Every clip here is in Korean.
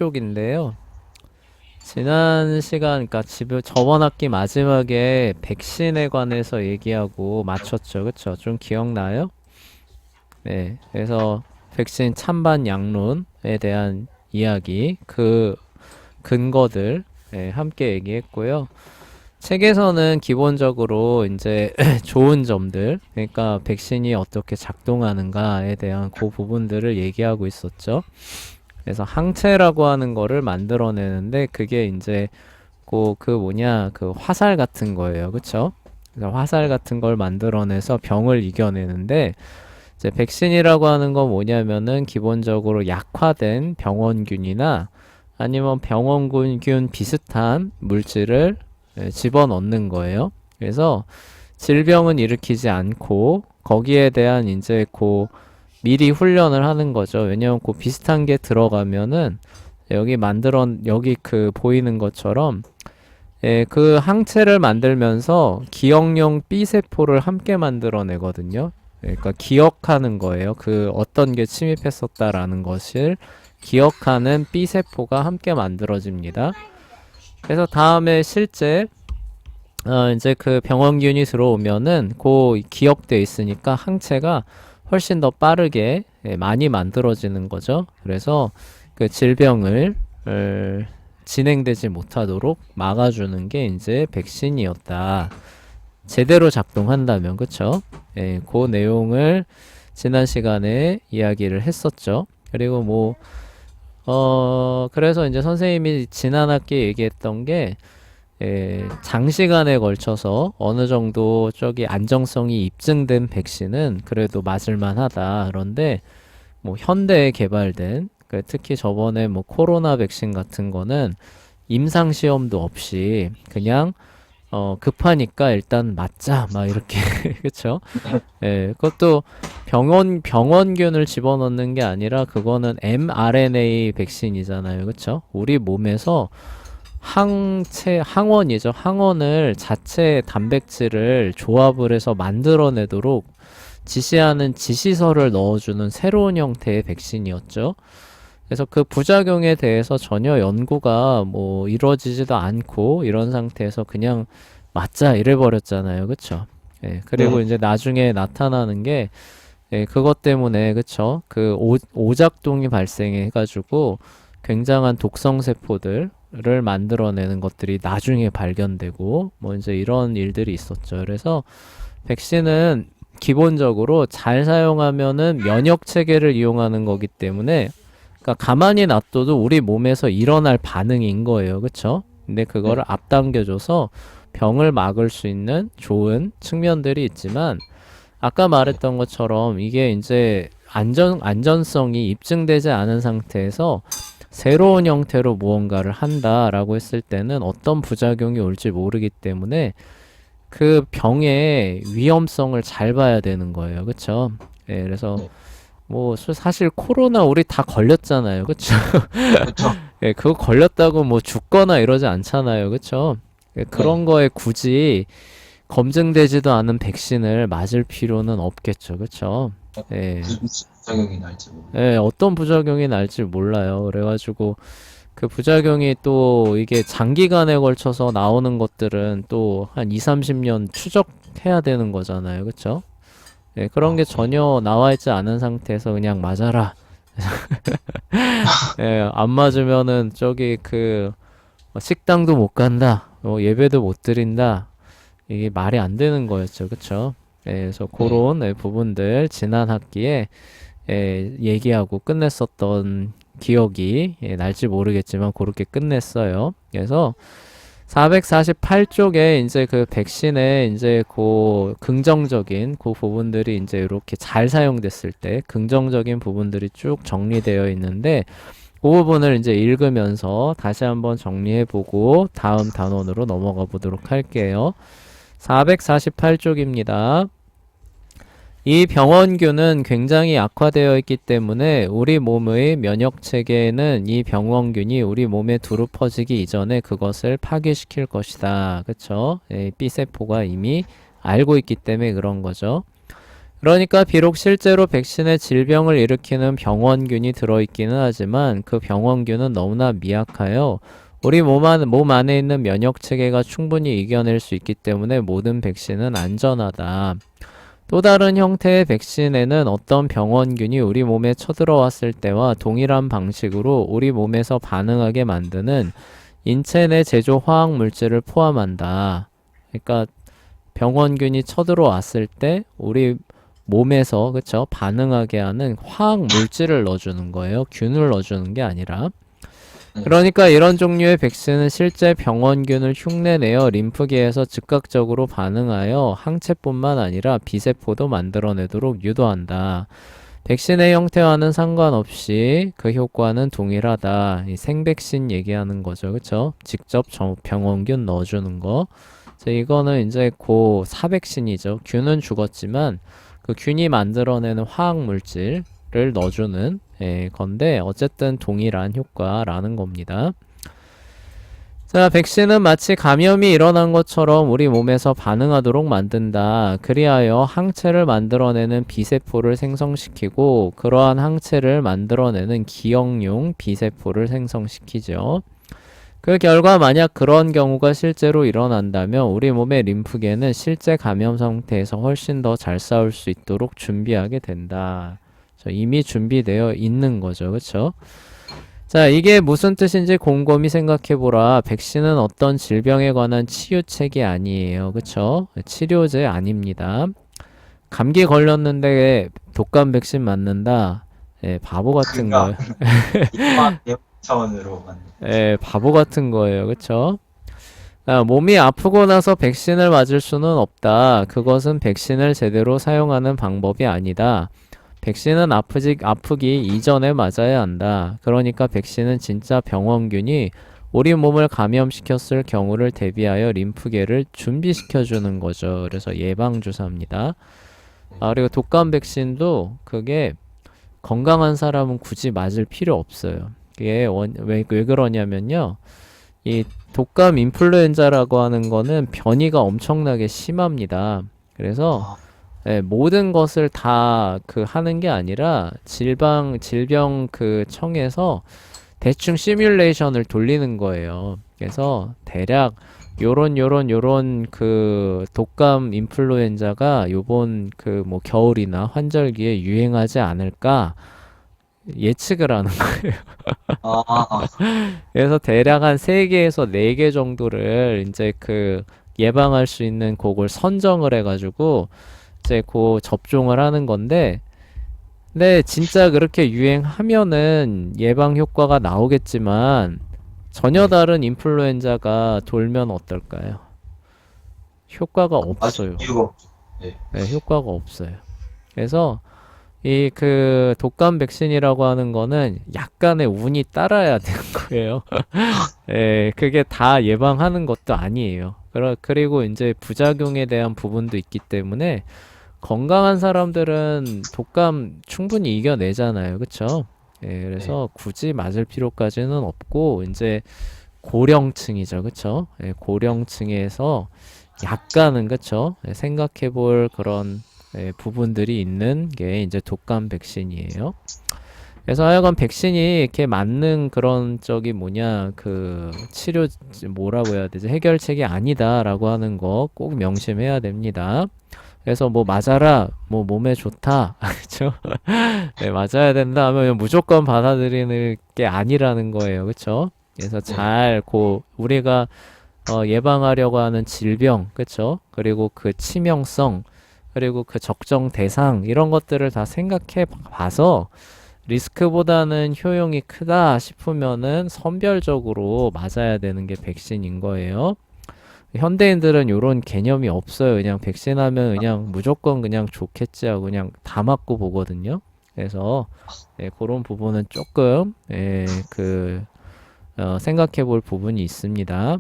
쪽인데요. 지난 시간, 그러니까 저번 학기 마지막에 백신에 관해서 얘기하고 마쳤죠. 그쵸? 좀 기억나요? 네. 그래서 백신 찬반 양론에 대한 이야기, 그 근거들, 네, 함께 얘기했고요. 책에서는 기본적으로 이제 좋은 점들, 그러니까 백신이 어떻게 작동하는가에 대한 그 부분들을 얘기하고 있었죠. 그래서 항체라고 하는 거를 만들어내는데 그게 이제 그 화살 같은 거예요. 그쵸? 그래서 화살 같은 걸 만들어내서 병을 이겨내는데 이제 백신이라고 하는 건 뭐냐면은 기본적으로 약화된 병원균이나 아니면 병원균 비슷한 물질을 집어넣는 거예요. 그래서 질병은 일으키지 않고 거기에 대한 이제 미리 훈련을 하는 거죠. 왜냐면 비슷한 게 들어가면은 여기 보이는 것처럼 그 항체를 만들면서 기억용 B세포를 함께 만들어내거든요. 그러니까 기억하는 거예요. 그 어떤 게 침입했었다라는 것을 기억하는 B세포가 함께 만들어집니다. 그래서 다음에 실제 이제 그 병원균이 들어오면은 기억돼 있으니까 항체가 훨씬 더 빠르게 많이 만들어지는 거죠. 그래서 그 질병을 진행되지 못하도록 막아주는 게 이제 백신이었다. 제대로 작동한다면, 그쵸? 그 내용을 지난 시간에 이야기를 했었죠. 그리고 그래서 이제 선생님이 지난 학기 얘기했던 게, 장시간에 걸쳐서 어느 정도 안정성이 입증된 백신은 그래도 맞을만 하다. 그런데, 현대에 개발된, 특히 저번에 코로나 백신 같은 거는 임상 시험도 없이 그냥 급하니까 일단 맞자 막 이렇게 그쵸? 그것도 병원균을 집어넣는 게 아니라 그거는 mRNA 백신이잖아요. 그쵸? 우리 몸에서 항원이죠. 항원을 자체 단백질을 조합을 해서 만들어내도록 지시하는 지시서를 넣어주는 새로운 형태의 백신이었죠. 그래서 그 부작용에 대해서 전혀 연구가 이루어지지도 않고 이런 상태에서 그냥 맞자 이래버렸잖아요. 그쵸? 그리고 이제 나중에 나타나는 게 그것 때문에 그쵸? 오작동이 발생해가지고 굉장한 독성 세포들을 만들어내는 것들이 나중에 발견되고 이제 이런 일들이 있었죠. 그래서 백신은 기본적으로 잘 사용하면은 면역 체계를 이용하는 거기 때문에 그러니까 가만히 놔둬도 우리 몸에서 일어날 반응인 거예요. 그쵸? 근데 그거를 앞당겨줘서 병을 막을 수 있는 좋은 측면들이 있지만 아까 말했던 것처럼 이게 이제 안전성이 입증되지 않은 상태에서 새로운 형태로 무언가를 한다라고 했을 때는 어떤 부작용이 올지 모르기 때문에 그 병의 위험성을 잘 봐야 되는 거예요. 그쵸? 그래서 사실 코로나 우리 다 걸렸잖아요. 그쵸? 그쵸. 그거 걸렸다고 죽거나 이러지 않잖아요. 그쵸? 그런 네. 거에 굳이 검증되지도 않은 백신을 맞을 필요는 없겠죠. 그쵸? 예. 무슨 작용이 날지 모르고. 어떤 부작용이 날지 몰라요. 그래가지고 그 부작용이 또 이게 장기간에 걸쳐서 나오는 것들은 또 한 2, 30년 추적해야 되는 거잖아요. 그쵸? 그런 게 네. 전혀 나와 있지 않은 상태에서 그냥 맞아라. 안 맞으면은 식당도 못 간다. 예배도 못 드린다. 이게 말이 안 되는 거였죠. 그쵸? 그래서 네. 그런 부분들 지난 학기에 얘기하고 끝냈었던 기억이 날지 모르겠지만 그렇게 끝냈어요. 그래서 448쪽에 이제 그 백신의 이제 긍정적인 부분들이 이제 이렇게 잘 사용됐을 때 긍정적인 부분들이 쭉 정리되어 있는데 그 부분을 이제 읽으면서 다시 한번 정리해보고 다음 단원으로 넘어가 보도록 할게요. 448쪽입니다. 이 병원균은 굉장히 악화되어 있기 때문에 우리 몸의 면역 체계에는 이 병원균이 우리 몸에 두루 퍼지기 이전에 그것을 파괴시킬 것이다. 그쵸? B세포가 이미 알고 있기 때문에 그런 거죠. 그러니까 비록 실제로 백신에 질병을 일으키는 병원균이 들어있기는 하지만 그 병원균은 너무나 미약하여 우리 몸 안에 있는 면역체계가 충분히 이겨낼 수 있기 때문에 모든 백신은 안전하다. 또 다른 형태의 백신에는 어떤 병원균이 우리 몸에 쳐들어왔을 때와 동일한 방식으로 우리 몸에서 반응하게 만드는 인체 내 제조 화학 물질을 포함한다. 그러니까 병원균이 쳐들어왔을 때 우리 몸에서 그쵸 반응하게 하는 화학 물질을 넣어주는 거예요. 균을 넣어주는 게 아니라. 그러니까 이런 종류의 백신은 실제 병원균을 흉내내어 림프계에서 즉각적으로 반응하여 항체뿐만 아니라 비세포도 만들어내도록 유도한다. 백신의 형태와는 상관없이 그 효과는 동일하다. 이 생백신 얘기하는 거죠. 그쵸? 직접 병원균 넣어주는 거. 이거는 이제 고 사백신이죠. 균은 죽었지만 그 균이 만들어내는 화학 물질을 넣어주는 건데 어쨌든 동일한 효과라는 겁니다. 자, 백신은 마치 감염이 일어난 것처럼 우리 몸에서 반응하도록 만든다. 그리하여 항체를 만들어내는 비세포를 생성시키고 그러한 항체를 만들어내는 기억용 비세포를 생성시키죠. 그 결과 만약 그런 경우가 실제로 일어난다면 우리 몸의 림프계는 실제 감염 상태에서 훨씬 더 잘 싸울 수 있도록 준비하게 된다. 이미 준비되어 있는 거죠. 그쵸? 자, 이게 무슨 뜻인지 곰곰이 생각해보라. 백신은 어떤 질병에 관한 치유책이 아니에요. 그쵸? 치료제 아닙니다. 감기 걸렸는데 독감 백신 맞는다. 바보 같은 거예요. 차원으로 바보 같은 거예요. 그쵸? 몸이 아프고 나서 백신을 맞을 수는 없다. 그것은 백신을 제대로 사용하는 방법이 아니다. 백신은 아프기 이전에 맞아야 한다. 그러니까 백신은 진짜 병원균이 우리 몸을 감염시켰을 경우를 대비하여 림프계를 준비시켜주는 거죠. 그래서 예방주사입니다. 그리고 독감 백신도 그게 건강한 사람은 굳이 맞을 필요 없어요. 그게 왜 그러냐면요. 이 독감 인플루엔자라고 하는 거는 변이가 엄청나게 심합니다. 그래서 모든 것을 다 하는 게 아니라 질병 그 청에서 대충 시뮬레이션을 돌리는 거예요. 그래서 대략 요런 그 독감 인플루엔자가 요번 뭐 겨울이나 환절기에 유행하지 않을까 예측을 하는 거예요. 그래서 대략 한 3개에서 4개 정도를 이제 예방할 수 있는 그걸 선정을 해가지고 이제 접종을 하는 건데, 근데 진짜 그렇게 유행하면은 예방 효과가 나오겠지만 전혀 다른 인플루엔자가 돌면 어떨까요? 효과가 없어요. 효과가 없어요. 그래서 이 독감 백신이라고 하는 거는 약간의 운이 따라야 되는 거예요. 그게 다 예방하는 것도 아니에요. 그리고 이제 부작용에 대한 부분도 있기 때문에 건강한 사람들은 독감 충분히 이겨내잖아요. 그쵸? 그래서 굳이 맞을 필요까지는 없고, 이제 고령층이죠. 그쵸? 고령층에서 약간은, 그쵸? 생각해 볼 그런 부분들이 있는 게 이제 독감 백신이에요. 그래서 하여간 백신이 이렇게 맞는 그런 치료 뭐라고 해야 되지? 해결책이 아니다라고 하는 거 꼭 명심해야 됩니다. 그래서 뭐 맞아라, 뭐 몸에 좋다, 그쵸? 맞아야 된다 하면 무조건 받아들이는 게 아니라는 거예요. 그쵸? 그래서 우리가 예방하려고 하는 질병, 그쵸? 그리고 그 치명성, 그리고 그 적정 대상, 이런 것들을 다 생각해 봐서 리스크보다는 효용이 크다 싶으면은 선별적으로 맞아야 되는 게 백신인 거예요. 현대인들은 요런 개념이 없어요. 그냥 백신하면 그냥 무조건 그냥 좋겠지 하고 그냥 다 맞고 보거든요. 그래서 그런 부분은 조금 생각해 볼 부분이 있습니다.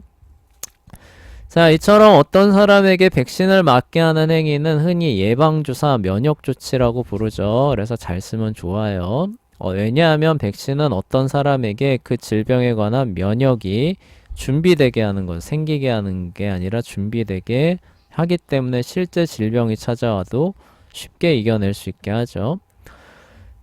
자, 이처럼 어떤 사람에게 백신을 맞게 하는 행위는 흔히 예방주사 면역조치라고 부르죠. 그래서 잘 쓰면 좋아요. 왜냐하면 백신은 어떤 사람에게 그 질병에 관한 면역이 준비되게 하는 것, 생기게 하는 게 아니라 준비되게 하기 때문에 실제 질병이 찾아와도 쉽게 이겨낼 수 있게 하죠.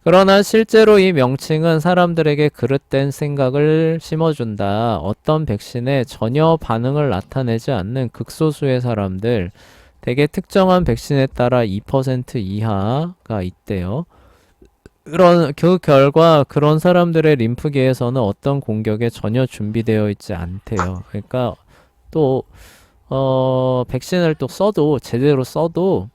그러나 실제로 이 명칭은 사람들에게 그릇된 생각을 심어준다. 어떤 백신에 전혀 반응을 나타내지 않는 극소수의 사람들, 대개 특정한 백신에 따라 2% 이하가 있대요. 그 결과 그런 사람들의 림프계에서는 어떤 공격에 전혀 준비되어 있지 않대요. 그러니까 또 백신을 또 써도 제대로 써도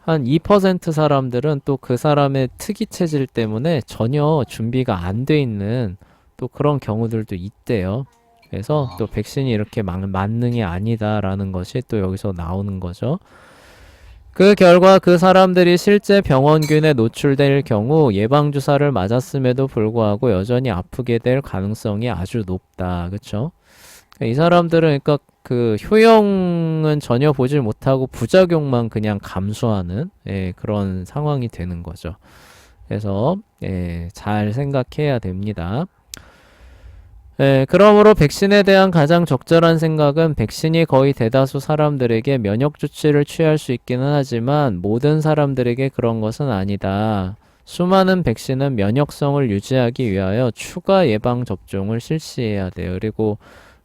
한 2% 사람들은 또 그 사람의 특이 체질 때문에 전혀 준비가 안 돼 있는 또 그런 경우들도 있대요. 그래서 또 백신이 이렇게 만능이 아니다라는 것이 또 여기서 나오는 거죠. 그 결과 그 사람들이 실제 병원균에 노출될 경우 예방주사를 맞았음에도 불구하고 여전히 아프게 될 가능성이 아주 높다. 그쵸? 이 사람들은 그러니까 그 효용은 전혀 보질 못하고 부작용만 그냥 감수하는 그런 상황이 되는 거죠. 그래서 잘 생각해야 됩니다. 그러므로 백신에 대한 가장 적절한 생각은 백신이 거의 대다수 사람들에게 면역 조치를 취할 수 있기는 하지만 모든 사람들에게 그런 것은 아니다. 수많은 백신은 면역성을 유지하기 위하여 추가 예방 접종을 실시해야 돼요. 그리고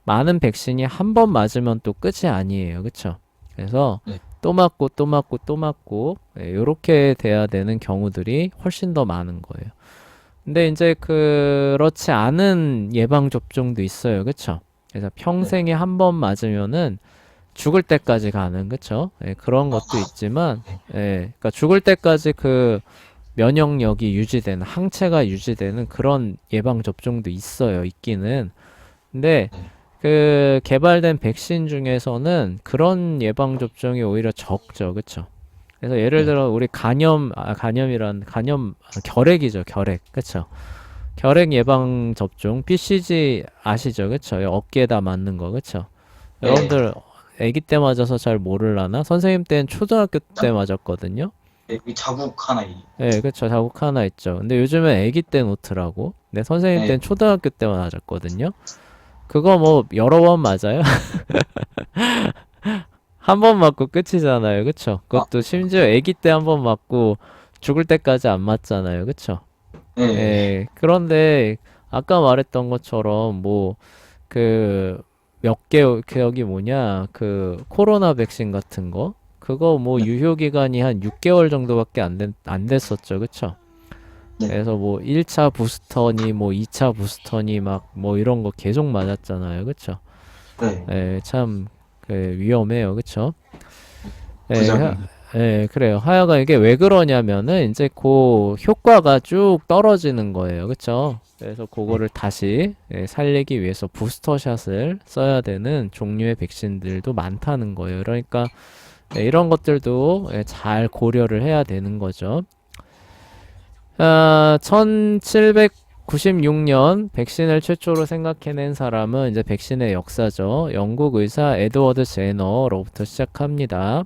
많은 백신이 한 번 맞으면 또 끝이 아니에요. 그쵸? 그래서 네. 또 맞고 또 맞고 또 맞고 이렇게 돼야 되는 경우들이 훨씬 더 많은 거예요. 근데 이제 그렇지 않은 예방 접종도 있어요. 그쵸? 그래서 평생에 한 번 맞으면은 죽을 때까지 가는, 그쵸? 그런 것도 있지만, 그러니까 죽을 때까지 그 면역력이 유지되는, 항체가 유지되는 그런 예방 접종도 있어요. 있기는. 근데 그 개발된 백신 중에서는 그런 예방 접종이 오히려 적죠. 그쵸? 그래서 예를 들어 우리 결핵이죠. 결핵. 그쵸? 결핵 예방 접종 BCG 아시죠? 그쵸? 어깨에다 맞는 거. 그쵸? 네. 여러분들 아기 때 맞아서 잘 모르려나? 선생님 때는 초등학교 때 맞았거든요. 여기 자국 하나 네, 그쵸. 자국 하나 있죠. 근데 요즘은 아기 때 놓더라고. 근데 선생님 때는 초등학교 때 맞았거든요. 그거 뭐 여러 번 맞아요? 한 번 맞고 끝이잖아요. 그쵸? 그것도 심지어 아기 때 한 번 맞고 죽을 때까지 안 맞잖아요. 그쵸? 네. 그런데 아까 말했던 것처럼 뭐 그 여기 뭐냐 그 코로나 백신 같은 거 그거 뭐 유효 기간이 한 6개월 정도밖에 안 됐었죠. 그쵸? 네. 그래서 뭐 1차 부스터니 뭐 2차 부스터니 막 뭐 이런 거 계속 맞았잖아요. 그쵸? 네. 참 위험해요. 그쵸? 부작용이. 그래요. 하여간 이게 왜 그러냐면은 이제 그 효과가 쭉 떨어지는 거예요. 그쵸? 그래서 그거를 다시 살리기 위해서 부스터샷을 써야 되는 종류의 백신들도 많다는 거예요. 그러니까 이런 것들도 잘 고려를 해야 되는 거죠. 1796년 백신을 최초로 생각해낸 사람은 이제 백신의 역사죠. 영국 의사 에드워드 제너로부터 시작합니다.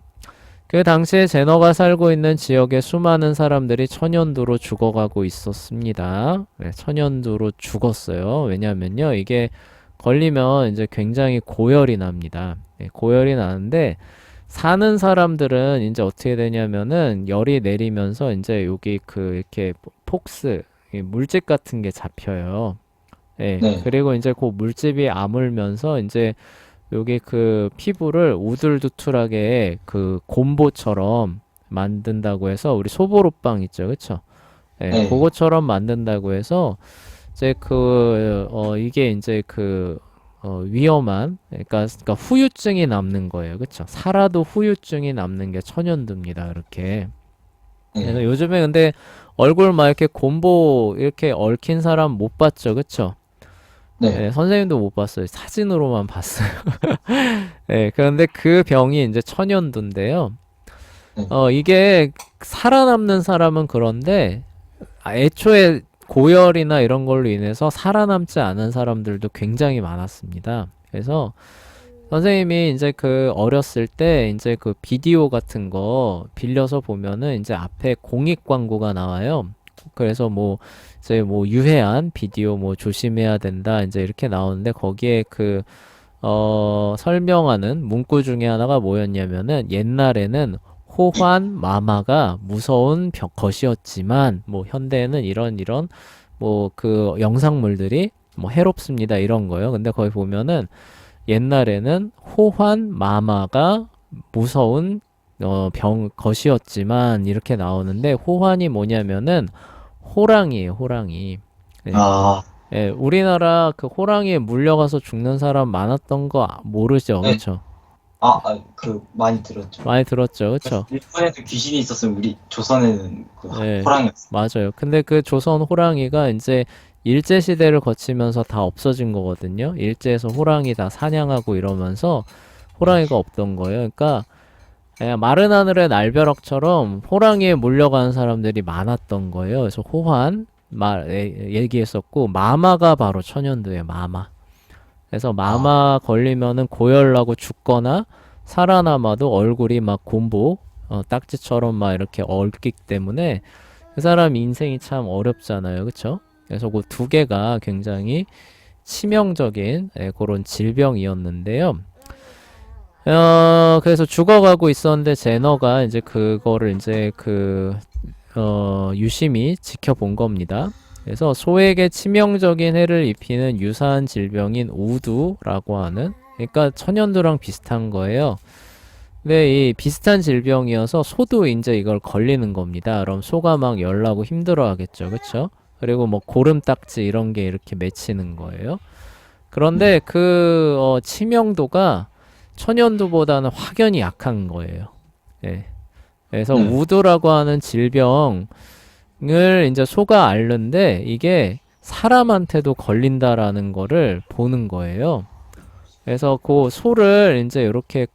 그 당시에 제너가 살고 있는 지역의 수많은 사람들이 천연두로 죽어가고 있었습니다. 천연두로 죽었어요. 왜냐면요, 이게 걸리면 이제 굉장히 고열이 납니다. 고열이 나는데 사는 사람들은 이제 어떻게 되냐면은 열이 내리면서 이제 여기 이렇게 폭스 물집 같은 게 잡혀요. 네. 그리고 이제 그 물집이 아물면서 이제 여기 그 피부를 우둘두툴하게 그 곰보처럼 만든다고 해서 우리 소보로빵 있죠, 그쵸? 네. 그거처럼 만든다고 해서 이제 이게 이제 위험한 그러니까 후유증이 남는 거예요, 그쵸? 살아도 후유증이 남는 게 천연두입니다, 이렇게. 그래서 요즘에 근데 얼굴 막 이렇게 곰보 이렇게 얽힌 사람 못 봤죠, 그쵸? 네. 선생님도 못 봤어요. 사진으로만 봤어요. 그런데 그 병이 이제 천연두인데요. 네. 이게 살아남는 사람은 그런데 애초에 고열이나 이런 걸로 인해서 살아남지 않은 사람들도 굉장히 많았습니다. 그래서 선생님이 이제 어렸을 때 이제 그 비디오 같은 거 빌려서 보면은 이제 앞에 공익 광고가 나와요. 그래서 뭐 이제 뭐 유해한 비디오 뭐 조심해야 된다 이제 이렇게 나오는데 거기에 설명하는 문구 중에 하나가 뭐였냐면은 옛날에는 호환, 마마가 무서운 것이었지만, 뭐, 현대에는 이런, 뭐, 그 영상물들이 뭐, 해롭습니다. 이런 거요. 근데 거기 보면은, 옛날에는 호환, 마마가 무서운, 것이었지만, 이렇게 나오는데, 호환이 뭐냐면은, 호랑이에요, 호랑이. 네. 아, 예, 우리나라 그 호랑이에 물려가서 죽는 사람 많았던 거 모르죠, 네. 그쵸? 많이 들었죠. 많이 들었죠, 그쵸? 일본에도 귀신이 있었으면 우리 조선에는 그 예, 호랑이였어. 맞아요. 근데 그 조선 호랑이가 이제 일제시대를 거치면서 다 없어진 거거든요. 일제에서 호랑이 다 사냥하고 이러면서 호랑이가 없던 거예요. 그러니까 그냥 마른 하늘의 날벼락처럼 호랑이에 물려가는 사람들이 많았던 거예요. 그래서 호환, 얘기했었고, 마마가 바로 천연두예요, 마마. 그래서 아, 마마 걸리면은 고열나고 죽거나 살아남아도 얼굴이 막 곰보, 딱지처럼 막 이렇게 얽기 때문에 그 사람 인생이 참 어렵잖아요. 그쵸? 그래서 그 두 개가 굉장히 치명적인 그런 질병이었는데요. 그래서 죽어가고 있었는데 제너가 이제 그거를 이제 유심히 지켜본 겁니다. 그래서 소에게 치명적인 해를 입히는 유사한 질병인 우두라고 하는, 그러니까 천연두랑 비슷한 거예요. 근데 이 비슷한 질병이어서 소도 이제 이걸 걸리는 겁니다. 그럼 소가 막 열나고 힘들어 하겠죠. 그쵸? 그리고 뭐 고름딱지 이런 게 이렇게 맺히는 거예요. 네. 그런데 치명도가 천연두보다는 확연히 약한 거예요. 예. 그래서 네. 우두라고 하는 질병을 이제 소가 앓는데 이게 사람한테도 걸린다라는 거를 보는 거예요. 그래서 그 소를 이제 이렇게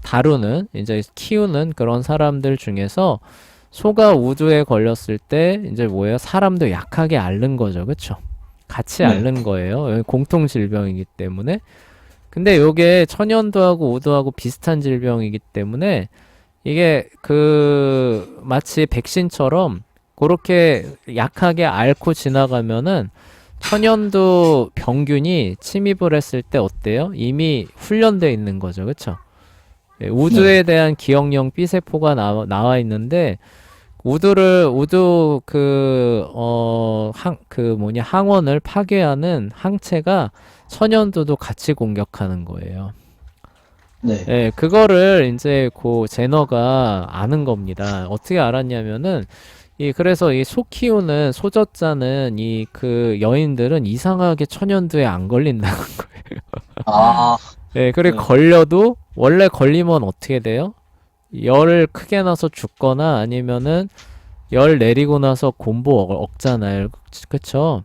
다루는, 이제 키우는 그런 사람들 중에서 소가 우두에 걸렸을 때 이제 뭐예요? 사람도 약하게 앓는 거죠. 그쵸? 같이 네. 앓는 거예요. 공통 질병이기 때문에. 근데 요게 천연두하고 우두하고 비슷한 질병이기 때문에 이게 마치 백신처럼 그렇게 약하게 앓고 지나가면은 천연두 병균이 침입을 했을 때 어때요? 이미 훈련돼 있는 거죠. 그쵸? 예, 네. 우두에 대한 기억령 B세포가 나와 있는데 우두 항원을 파괴하는 항체가 천연두도 같이 공격하는 거예요. 네. 예, 그거를 이제 제너가 아는 겁니다. 어떻게 알았냐면은 그래서 이 소 키우는 소젖자는 여인들은 이상하게 천연두에 안 걸린다는 거예요. 아, 예, 그리고 네. 걸려도 원래 걸리면 어떻게 돼요? 열 크게 나서 죽거나 아니면은 열 내리고 나서 곰보 억잖아요. 그쵸?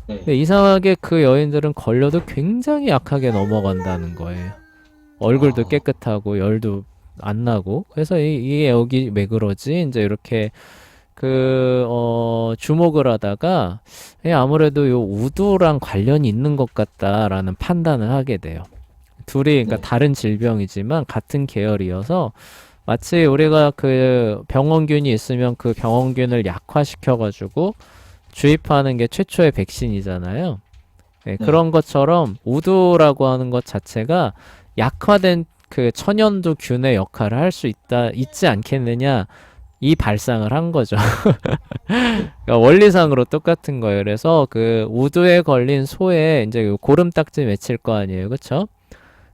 네. 근데 이상하게 그 여인들은 걸려도 굉장히 약하게 넘어간다는 거예요. 얼굴도 아, 깨끗하고 열도 안 나고. 그래서 이게 여기 왜 그러지? 이제 이렇게 주목을 하다가 아무래도 요 우두랑 관련이 있는 것 같다라는 판단을 하게 돼요. 둘이 그러니까 네. 다른 질병이지만 같은 계열이어서 마치 우리가 병원균이 있으면 그 병원균을 약화시켜가지고 주입하는 게 최초의 백신이잖아요. 네, 네. 그런 것처럼 우두라고 하는 것 자체가 약화된 천연두 균의 역할을 할 수 있지 않겠느냐, 이 발상을 한 거죠. 그러니까 원리상으로 똑같은 거예요. 그래서 우두에 걸린 소에 이제 고름딱지 맺힐 거 아니에요. 그쵸?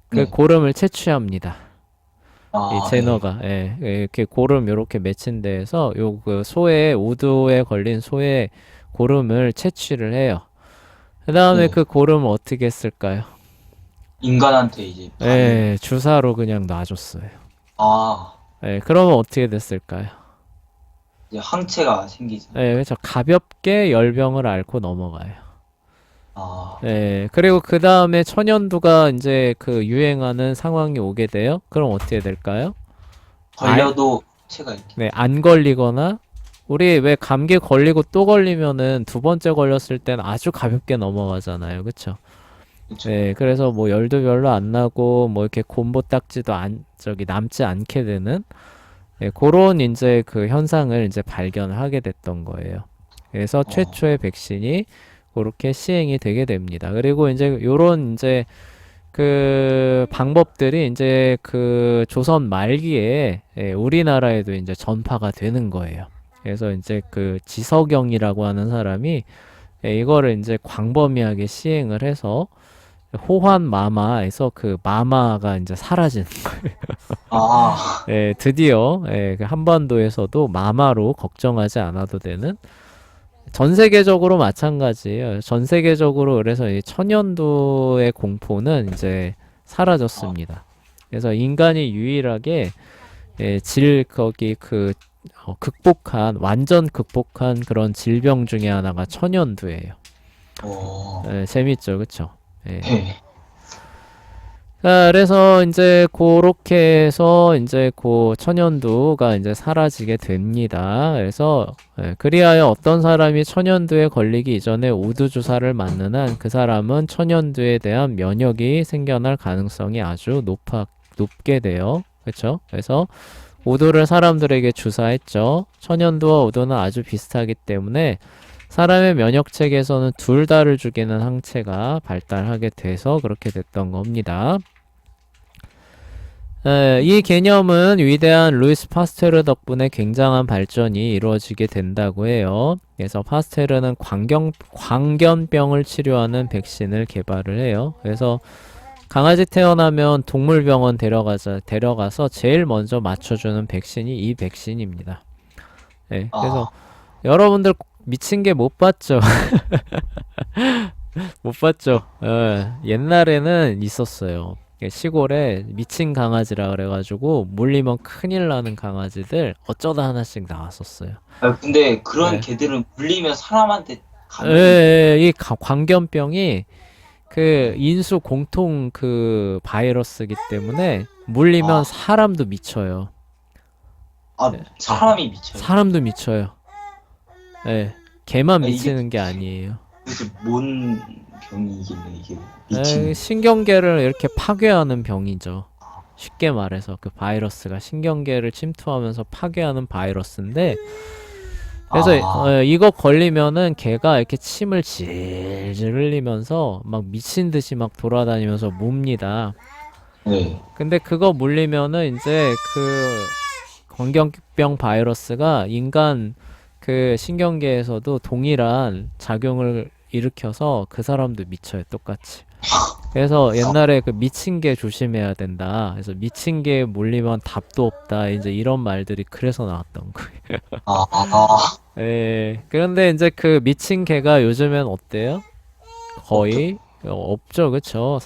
그 네. 고름을 채취합니다. 이 네. 제너가, 이렇게 고름 요렇게 맺힌 데에서 소의, 우두에 걸린 소의 고름을 채취를 해요. 그 다음에 네. 그 고름을 어떻게 했을까요? 인간한테 이제 발효. 주사로 그냥 놔줬어요. 아, 그러면 어떻게 됐을까요? 이제 항체가 생기죠. 그렇죠. 가볍게 열병을 앓고 넘어가요. 아, 그리고 그 다음에 천연두가 이제 유행하는 상황이 오게 돼요. 그럼 어떻게 될까요? 아, 걸려도 체가 있게. 안 걸리거나, 우리 왜 감기 걸리고 또 걸리면은 두 번째 걸렸을 땐 아주 가볍게 넘어가잖아요. 그쵸? 그렇죠. 그래서 뭐 열도 별로 안 나고, 뭐 이렇게 곰보딱지도 남지 않게 되는, 그런 이제 현상을 이제 발견을 하게 됐던 거예요. 그래서 어, 최초의 백신이 그렇게 시행이 되게 됩니다. 그리고 이제 요런 이제 그 방법들이 이제 그 조선 말기에 우리나라에도 이제 전파가 되는 거예요. 그래서 이제 그 지석영이라고 하는 사람이 이거를 이제 광범위하게 시행을 해서 호환 마마에서 그 마마가 이제 사라진 아, 드디어 그 한반도에서도 마마로 걱정하지 않아도 되는 전 세계적으로 마찬가지예요. 전 세계적으로 그래서 이 천연두의 공포는 이제 사라졌습니다. 그래서 인간이 유일하게 거기 완전 극복한 그런 질병 중에 하나가 천연두예요. 재밌죠, 그쵸? 예. 네. 자, 그래서 이제 그렇게 해서 이제 그 천연두가 이제 사라지게 됩니다. 그래서 그리하여 어떤 사람이 천연두에 걸리기 이전에 우두 주사를 맞는 한 그 사람은 천연두에 대한 면역이 생겨날 가능성이 아주 높게 돼요. 그렇죠? 그래서 우두를 사람들에게 주사했죠. 천연두와 우두는 아주 비슷하기 때문에 사람의 면역 체계에서는 둘 다를 죽이는 항체가 발달하게 돼서 그렇게 됐던 겁니다. 이 개념은 위대한 루이스 파스테르 덕분에 굉장한 발전이 이루어지게 된다고 해요. 그래서 파스테르는 광견병을 치료하는 백신을 개발을 해요. 그래서 강아지 태어나면 동물병원 데려가서 제일 먼저 맞춰주는 백신이 이 백신입니다. 그래서 여러분들 미친 게 못 봤죠? 못 봤죠? 옛날에는 있었어요. 시골에 미친 강아지라 그래가지고 물리면 큰일 나는 강아지들 어쩌다 하나씩 나왔었어요. 근데 그런 네. 개들은 물리면 사람한테 이 광견병이 그 인수 공통 그 바이러스이기 때문에 물리면 사람도 미쳐요. 사람이 미쳐요. 사람도 미쳐요. 개만 이게 미치는 게 아니에요. 도대체 뭔 병이길래 이게 미치는 신경계를 이렇게 파괴하는 병이죠. 쉽게 말해서 그 바이러스가 신경계를 침투하면서 파괴하는 바이러스인데 그래서 이거 걸리면은 걔가 이렇게 침을 질질 흘리면서 막 미친 듯이 막 돌아다니면서 뭅니다. 근데 그거 물리면은 이제 그 광견병 바이러스가 인간 그 신경계에서도 동일한 작용을 일으켜서 그 사람도 미쳐요, 똑같이. 그래서 옛날에 그 미친 개 조심해야 된다. 그래서 미친 개 물리면 답도 없다. 이제 이런 말들이 그래서 나왔던 거예요. 그런데 이제 그 미친 개가 요즘엔 어때요? 거의 없죠, 그쵸?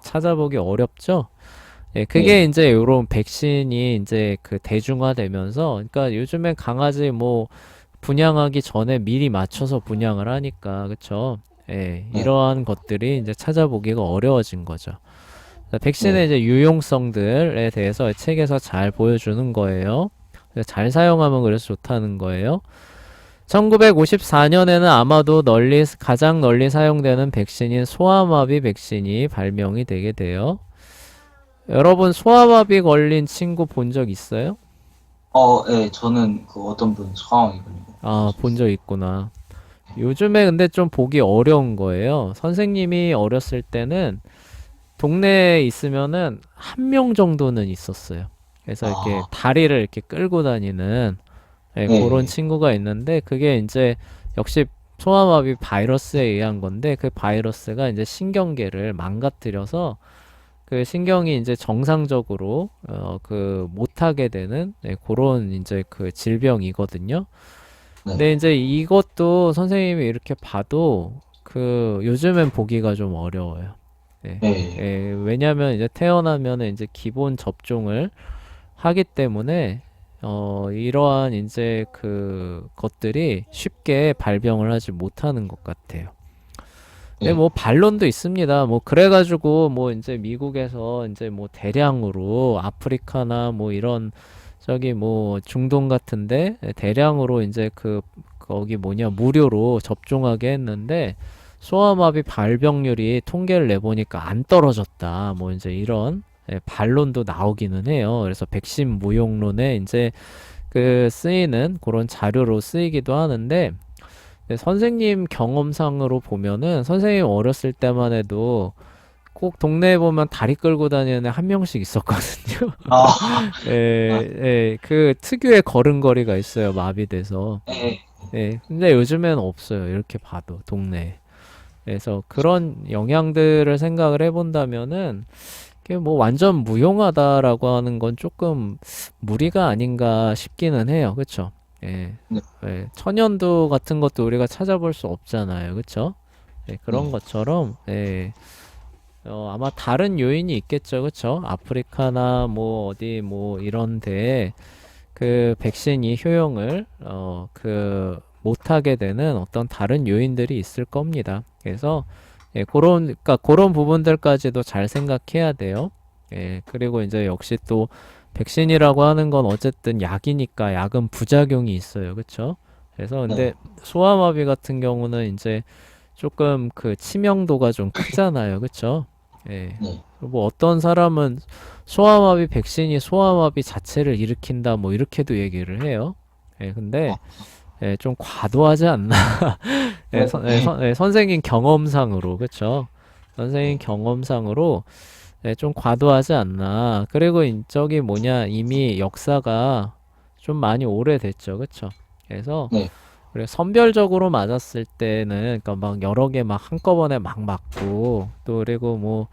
찾아보기 어렵죠? 그게 이제 요런 백신이 이제 그 대중화되면서, 그러니까 요즘엔 강아지 뭐 분양하기 전에 미리 맞춰서 분양을 하니까, 그쵸? 이러한 것들이 이제 찾아보기가 어려워진 거죠. 백신의 이제 유용성들에 대해서 책에서 잘 보여주는 거예요. 잘 사용하면 그래서 좋다는 거예요. 1954년에는 아마도 가장 널리 사용되는 백신인 소아마비 백신이 발명이 되게 돼요. 여러분 소아마비 걸린 친구 본 적 있어요? 저는 그 어떤 분 소아마비 걸리고. 본 적 있구나. 요즘에 근데 좀 보기 어려운 거예요. 선생님이 어렸을 때는 동네에 있으면은 한 명 정도는 있었어요. 그래서 이렇게 다리를 이렇게 끌고 다니는 그런 친구가 있는데 그게 이제 역시 소아마비 바이러스에 의한 건데 그 바이러스가 이제 신경계를 망가뜨려서 그 신경이 이제 정상적으로 그 못하게 되는 그런 이제 그 질병이거든요. 근데 이제 이것도 선생님이 이렇게 봐도 그 요즘엔 보기가 좀 어려워요. 왜냐면 이제 태어나면은 이제 기본 접종을 하기 때문에 이러한 이제 그 것들이 쉽게 발병을 하지 못하는 것 같아요. 네, 뭐 반론도 있습니다. 뭐 그래가지고 뭐 이제 미국에서 이제 뭐 대량으로 아프리카나 뭐 이런 저기 뭐 중동 같은데 대량으로 이제 거기 무료로 접종하게 했는데 소아마비 발병률이 통계를 내보니까 안 떨어졌다. 뭐 이제 이런 반론도 나오기는 해요. 그래서 백신 무용론에 이제 그 쓰이는 그런 자료로 쓰이기도 하는데 선생님 경험상으로 보면은 선생님 어렸을 때만 해도 꼭 동네에 보면 다리 끌고 다니는 애 한 명씩 있었거든요. 아, 예, 아, 예, 그 특유의 걸음걸이가 있어요, 마비돼서. 예, 예, 근데 요즘엔 없어요, 이렇게 봐도, 동네에. 그래서 그런 영향들을 생각을 해본다면은, 그게 뭐 완전 무용하다라고 하는 건 조금 무리가 아닌가 싶기는 해요, 그쵸? 예, 네, 예, 천연두 같은 것도 우리가 찾아볼 수 없잖아요, 그쵸? 예, 그런 네, 것처럼, 예. 아마 다른 요인이 있겠죠. 그쵸? 아프리카나 뭐 어디 뭐 이런 데에 그 백신이 효용을 못하게 되는 어떤 다른 요인들이 있을 겁니다. 그래서 예, 그러니까 그런 부분들까지도 잘 생각해야 돼요. 예, 그리고 이제 역시 또 백신이라고 하는 건 어쨌든 약이니까 약은 부작용이 있어요. 그쵸? 그래서 근데 네, 소아마비 같은 경우는 이제 조금 그 치명도가 좀 크잖아요. 그쵸? 예. 네. 뭐 어떤 사람은 소아마비 백신이 소아마비 자체를 일으킨다 뭐 이렇게도 얘기를 해요. 예, 근데 아, 예, 좀 과도하지 않나? 예, 네, 선생님 경험상으로 그쵸? 선생님 네, 경험상으로 예, 좀 과도하지 않나? 그리고 저기 뭐냐 이미 역사가 좀 많이 오래됐죠. 그쵸? 그래서 네, 그래 선별적으로 맞았을 때는 그러니까 막 여러 개 막 한꺼번에 막 맞고 또 그리고 뭐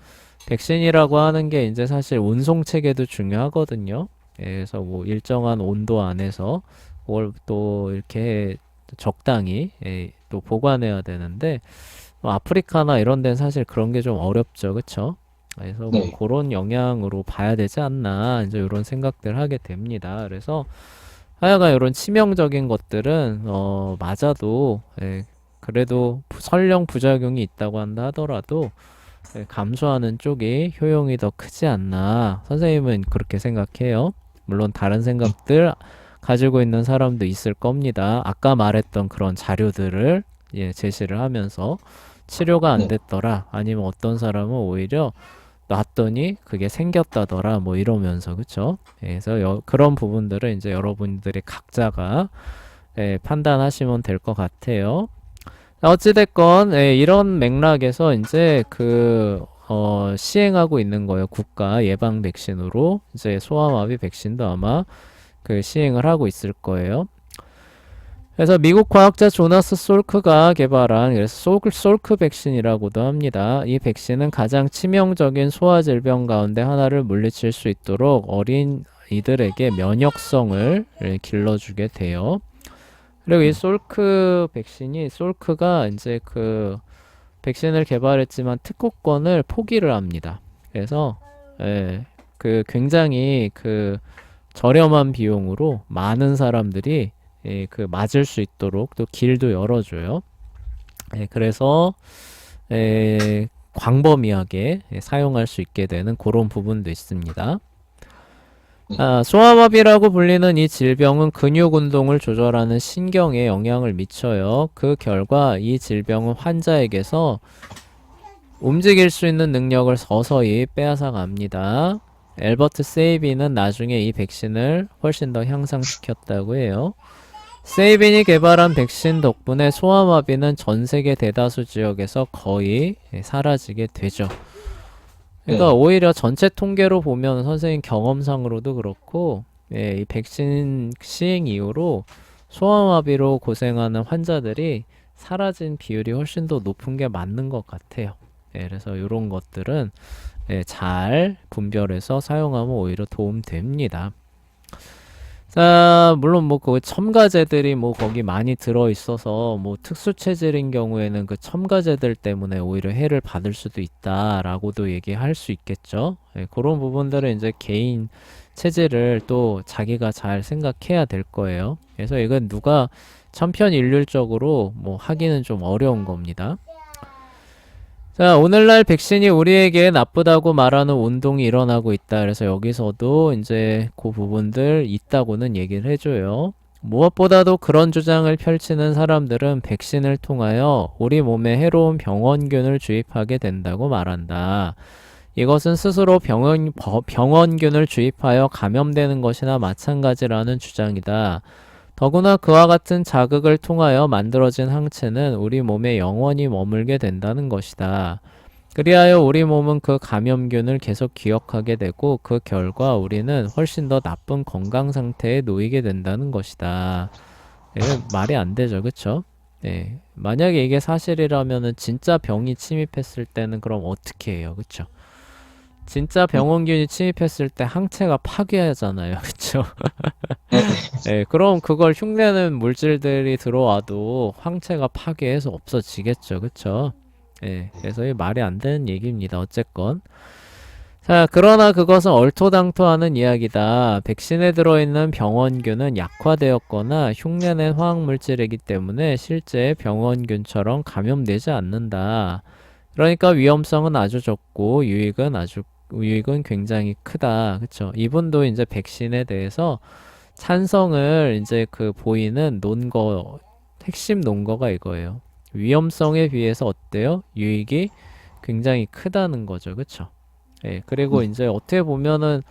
백신이라고 하는 게 이제 사실 운송 체계도 중요하거든요. 예, 그래서 뭐 일정한 온도 안에서 그걸 또 이렇게 적당히 또 보관해야 되는데 뭐 아프리카나 이런 데는 사실 그런 게 좀 어렵죠. 그쵸? 그래서 뭐 네, 그런 영향으로 봐야 되지 않나 이제 이런 생각들 하게 됩니다. 그래서 하여간 이런 치명적인 것들은 맞아도 그래도 설령 부작용이 있다고 한다 하더라도 감수하는 쪽이 효용이 더 크지 않나 선생님은 그렇게 생각해요. 물론 다른 네, 생각들 가지고 있는 사람도 있을 겁니다. 아까 말했던 그런 자료들을 제시를 하면서 치료가 안 네, 됐더라 아니면 어떤 사람은 오히려 놨더니 그게 생겼다더라 뭐 이러면서 그쵸? 그래서 그런 부분들은 이제 여러분들이 각자가 판단하시면 될 것 같아요. 어찌됐건 이런 맥락에서 이제 시행하고 있는 거예요. 국가 예방 백신으로 이제 소아마비 백신도 아마 그 시행을 하고 있을 거예요. 그래서 미국 과학자 조나스 솔크가 개발한 그래서 솔크 백신이라고도 합니다. 이 백신은 가장 치명적인 소아 질병 가운데 하나를 물리칠 수 있도록 어린 이들에게 면역성을 길러주게 돼요. 그리고 이 네, 솔크가 이제 그 백신을 개발했지만 특허권을 포기를 합니다. 그래서 그 굉장히 그 저렴한 비용으로 많은 사람들이 그 맞을 수 있도록 또 길도 열어줘요. 그래서 광범위하게 사용할 수 있게 되는 그런 부분도 있습니다. 네, 아, 소아마비라고 불리는 이 질병은 근육 운동을 조절하는 신경에 영향을 미쳐요. 그 결과 이 질병은 환자에게서 움직일 수 있는 능력을 서서히 빼앗아 갑니다. 엘버트 세이빈은 나중에 이 백신을 훨씬 더 향상시켰다고 해요. 세이빈이 개발한 백신 덕분에 소아마비는 전 세계 대다수 지역에서 거의 사라지게 되죠. 그러니까 네, 오히려 전체 통계로 보면 선생님 경험상으로도 그렇고 이 백신 시행 이후로 소아마비로 고생하는 환자들이 사라진 비율이 훨씬 더 높은 게 맞는 것 같아요. 그래서 이런 것들은 잘 분별해서 사용하면 오히려 도움됩니다. 자, 물론 뭐 그 첨가제들이 뭐 거기 많이 들어 있어서 뭐 특수 체질인 경우에는 그 첨가제들 때문에 오히려 해를 받을 수도 있다라고도 얘기할 수 있겠죠. 그런 부분들은 이제 개인 체질을 또 자기가 잘 생각해야 될 거예요. 그래서 이건 누가 천편일률적으로 뭐 하기는 좀 어려운 겁니다. 자, 오늘날 백신이 우리에게 나쁘다고 말하는 운동이 일어나고 있다. 그래서 여기서도 이제 그 부분들 있다고는 얘기를 해줘요. 무엇보다도 그런 주장을 펼치는 사람들은 백신을 통하여 우리 몸에 해로운 병원균을 주입하게 된다고 말한다. 이것은 스스로 병원균을 주입하여 감염되는 것이나 마찬가지라는 주장이다. 더구나 그와 같은 자극을 통하여 만들어진 항체는 우리 몸에 영원히 머물게 된다는 것이다. 그리하여 우리 몸은 그 감염균을 계속 기억하게 되고 그 결과 우리는 훨씬 더 나쁜 건강 상태에 놓이게 된다는 것이다. 예, 말이 안 되죠, 그쵸? 예, 만약에 이게 사실이라면은 진짜 병이 침입했을 때는 그럼 어떻게 해요, 그쵸? 진짜 병원균이 침입했을 때 항체가 파괴하잖아요, 그쵸? 네. 예, 그럼 그걸 흉내는 물질들이 들어와도 항체가 파괴해서 없어지겠죠, 그쵸? 예, 그래서 이 말이 안 되는 얘기입니다, 어쨌건. 자, 그러나 그것은 얼토당토하는 이야기다. 백신에 들어있는 병원균은 약화되었거나 흉내낸 화학물질이기 때문에 실제 병원균처럼 감염되지 않는다. 그러니까 위험성은 아주 적고 유익은 굉장히 크다. 그쵸? 이분도 이제 백신에 대해서 찬성을 이제 그 보이는 핵심 논거가 이거예요. 위험성에 비해서 어때요? 유익이 굉장히 크다는 거죠. 그쵸? 예, 그리고 이제 어떻게 보면은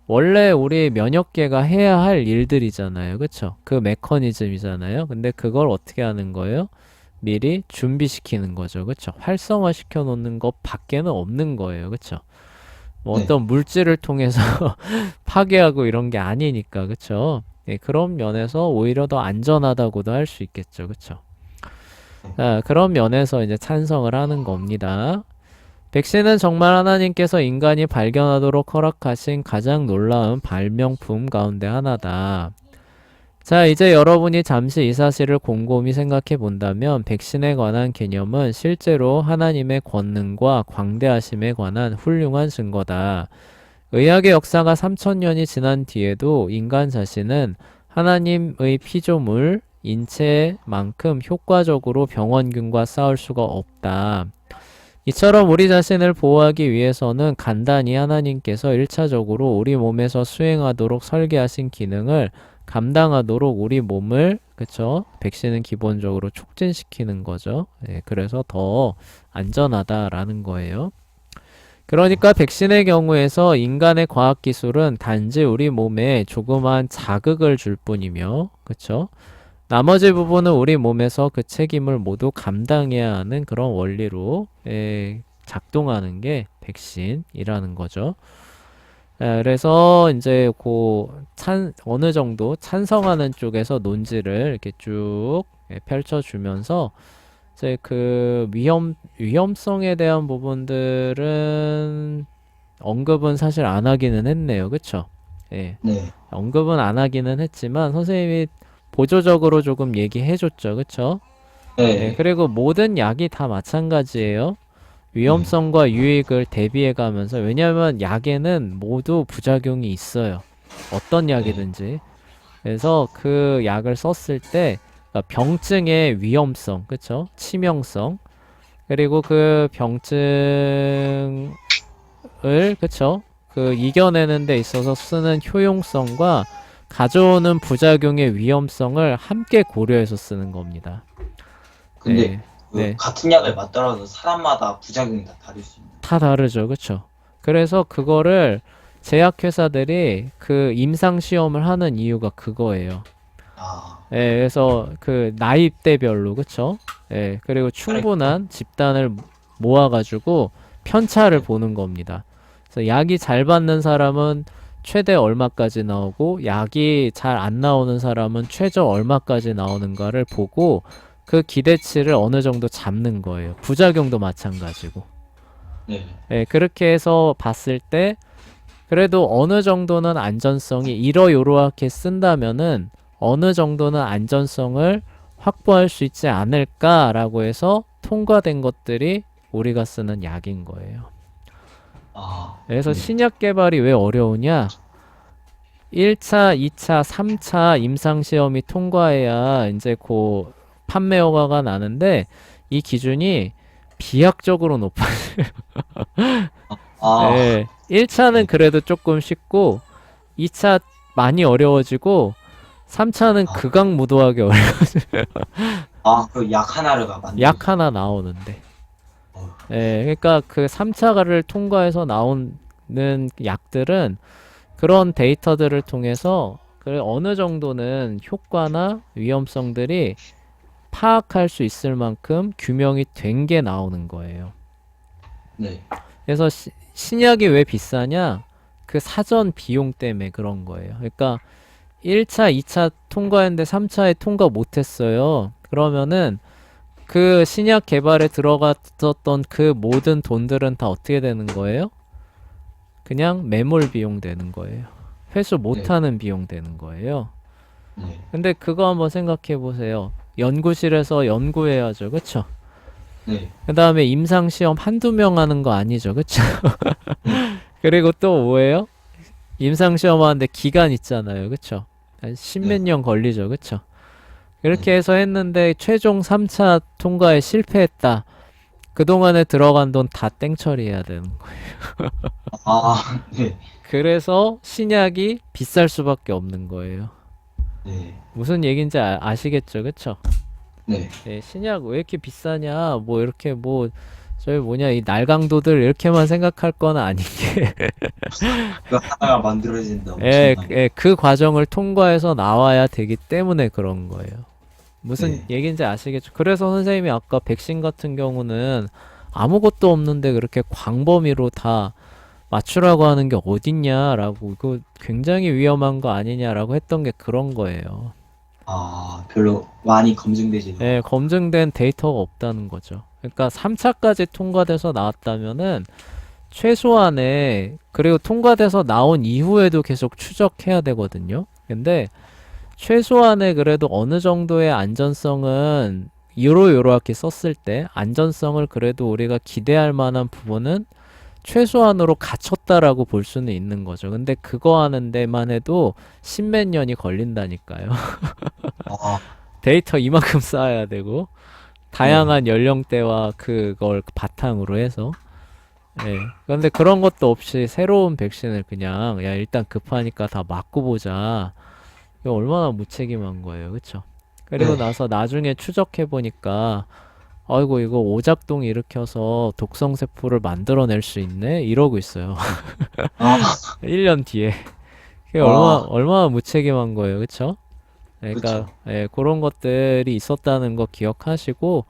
원래 우리 면역계가 해야 할 일들이잖아요. 그쵸? 그 메커니즘이잖아요. 근데 그걸 어떻게 하는 거예요? 미리 준비시키는 거죠. 그쵸? 활성화시켜 놓는 것 밖에는 없는 거예요. 그쵸? 뭐 네. 어떤 물질을 통해서 파괴하고 이런 게 아니니까. 그쵸? 예, 그런 면에서 오히려 더 안전하다고도 할 수 있겠죠. 그쵸? 자, 그런 면에서 이제 찬성을 하는 겁니다. 백신은 정말 하나님께서 인간이 발견하도록 허락하신 가장 놀라운 발명품 가운데 하나다. 자, 이제 여러분이 잠시 이 사실을 곰곰이 생각해 본다면 백신에 관한 개념은 실제로 하나님의 권능과 광대하심에 관한 훌륭한 증거다. 의학의 역사가 3000년이 지난 뒤에도 인간 자신은 하나님의 피조물, 인체만큼 효과적으로 병원균과 싸울 수가 없다. 이처럼 우리 자신을 보호하기 위해서는 간단히 하나님께서 1차적으로 우리 몸에서 수행하도록 설계하신 기능을 감당하도록 우리 몸을, 그쵸? 백신은 기본적으로 촉진시키는 거죠. 예, 그래서 더 안전하다라는 거예요. 그러니까 백신의 경우에서 인간의 과학기술은 단지 우리 몸에 조그만 자극을 줄 뿐이며, 그쵸? 나머지 부분은 우리 몸에서 그 책임을 모두 감당해야 하는 그런 원리로 작동하는 게 백신이라는 거죠. 그래서 이제 어느 정도 찬성하는 쪽에서 논지를 이렇게 쭉 펼쳐주면서 이제 그 위험성에 대한 부분들은 언급은 사실 안 하기는 했네요. 그쵸? 예. 네. 언급은 안 하기는 했지만 선생님이 보조적으로 조금 얘기해줬죠. 그쵸? 예, 네. 그리고 모든 약이 다 마찬가지예요. 위험성과 유익을 대비해 가면서, 왜냐하면 약에는 모두 부작용이 있어요. 어떤 약이든지. 그래서 그 약을 썼을 때 그러니까 병증의 위험성, 그쵸? 치명성, 그리고 그 병증을, 그쵸? 그 이겨내는 데 있어서 쓰는 효용성과 가져오는 부작용의 위험성을 함께 고려해서 쓰는 겁니다. 근데 네, 그 네. 같은 약을 맞더라도 사람마다 부작용이 다 다를 수 있는. 다 다르죠. 그쵸? 그래서 그거를 제약회사들이 그 임상시험을 하는 이유가 그거예요. 아, 예, 그래서 그 나이대별로, 그쵸? 예, 그리고 그래. 충분한 집단을 모아가지고 편차를 네. 보는 겁니다. 그래서 약이 잘 받는 사람은 최대 얼마까지 나오고, 약이 잘 안 나오는 사람은 최저 얼마까지 나오는가를 보고, 그 기대치를 어느 정도 잡는 거예요. 부작용도 마찬가지고. 네. 예, 그렇게 해서 봤을 때, 그래도 어느 정도는 안전성이 이러요러하게 쓴다면은 어느 정도는 안전성을 확보할 수 있지 않을까라고 해서 통과된 것들이 우리가 쓰는 약인 거예요. 아, 그래서 네. 신약 개발이 왜 어려우냐? 1차, 2차, 3차 임상시험이 통과해야 이제 판매 허가가 나는데 이 기준이 비약적으로 높아요. 아, 예, 1차는 네. 그래도 조금 쉽고 2차 많이 어려워지고 3차는 아, 극악무도하게 어려워. 그 약 하나가 약 만들어지는. 하나 나오는데. 어, 예, 그러니까 그 3차를 통과해서 나오는 약들은 그런 데이터들을 통해서 어느 정도는 효과나 위험성들이 파악할 수 있을 만큼 규명이 된 게 나오는 거예요. 네. 그래서 신약이 왜 비싸냐? 그 사전 비용 때문에 그런 거예요. 그러니까 1차, 2차 통과했는데 3차에 통과 못했어요. 그러면은 그 신약 개발에 들어갔었던 그 모든 돈들은 다 어떻게 되는 거예요? 그냥 매몰 비용 되는 거예요. 회수 네. 못하는 비용 되는 거예요. 네. 근데 그거 한번 생각해 보세요. 연구실에서 연구해야죠. 그쵸? 네. 그 다음에 임상시험 한두 명 하는 거 아니죠. 그쵸? 네. 그리고 또 뭐예요? 임상시험 하는데 기간 있잖아요. 그쵸? 한 십몇 네. 년 걸리죠. 그쵸? 그렇게 네. 해서 했는데 최종 3차 통과에 실패했다. 그동안에 들어간 돈 다 땡처리해야 되는 거예요. 아, 네. 그래서 신약이 비쌀 수밖에 없는 거예요. 네. 무슨 얘기인지 아시겠죠? 그쵸? 네. 네, 신약 왜 이렇게 비싸냐? 뭐 이렇게 뭐 저희 뭐냐 이 날강도들 이렇게만 생각할 건 아닌 게 그 하나가 만들어진다. 예, 엄청나게. 예, 그 과정을 통과해서 나와야 되기 때문에 그런 거예요. 무슨 네. 얘기인지 아시겠죠? 그래서 선생님이 아까 백신 같은 경우는 아무것도 없는데 그렇게 광범위로 다 맞추라고 하는 게 어딨냐라고 이거 굉장히 위험한 거 아니냐라고 했던 게 그런 거예요. 아, 별로 많이 검증되지도 예, 않고. 검증된 데이터가 없다는 거죠. 그러니까 3차까지 통과돼서 나왔다면은 최소한의 그리고 통과돼서 나온 이후에도 계속 추적해야 되거든요. 근데 최소한의 그래도 어느 정도의 안전성은 요렇게 썼을 때 안전성을 그래도 우리가 기대할 만한 부분은 최소한으로 갖췄다라고 볼 수는 있는 거죠. 근데 그거 하는 데만 해도 십몇 년이 걸린다니까요. 아, 데이터 이만큼 쌓아야 되고 네. 다양한 연령대와 그걸 바탕으로 해서 예. 그런데 그런 것도 없이 새로운 백신을 그냥 야 일단 급하니까 다 맞고 보자. 이거 얼마나 무책임한 거예요. 그쵸? 그리고 네. 나서 나중에 추적해 보니까 아이고 이거 오작동 일으켜서 독성세포를 만들어낼 수 있네? 이러고 있어요. 아, 1년 뒤에. 그게 아, 얼마나 무책임한 거예요. 그쵸? 그러니까 그쵸. 예, 그런 것들이 있었다는 거 기억하시고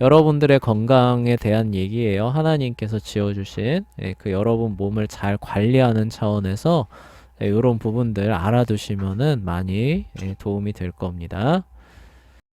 여러분들의 건강에 대한 얘기예요. 하나님께서 지어주신 그 여러분 몸을 잘 관리하는 차원에서 이런 부분들 알아두시면은 많이 도움이 될 겁니다.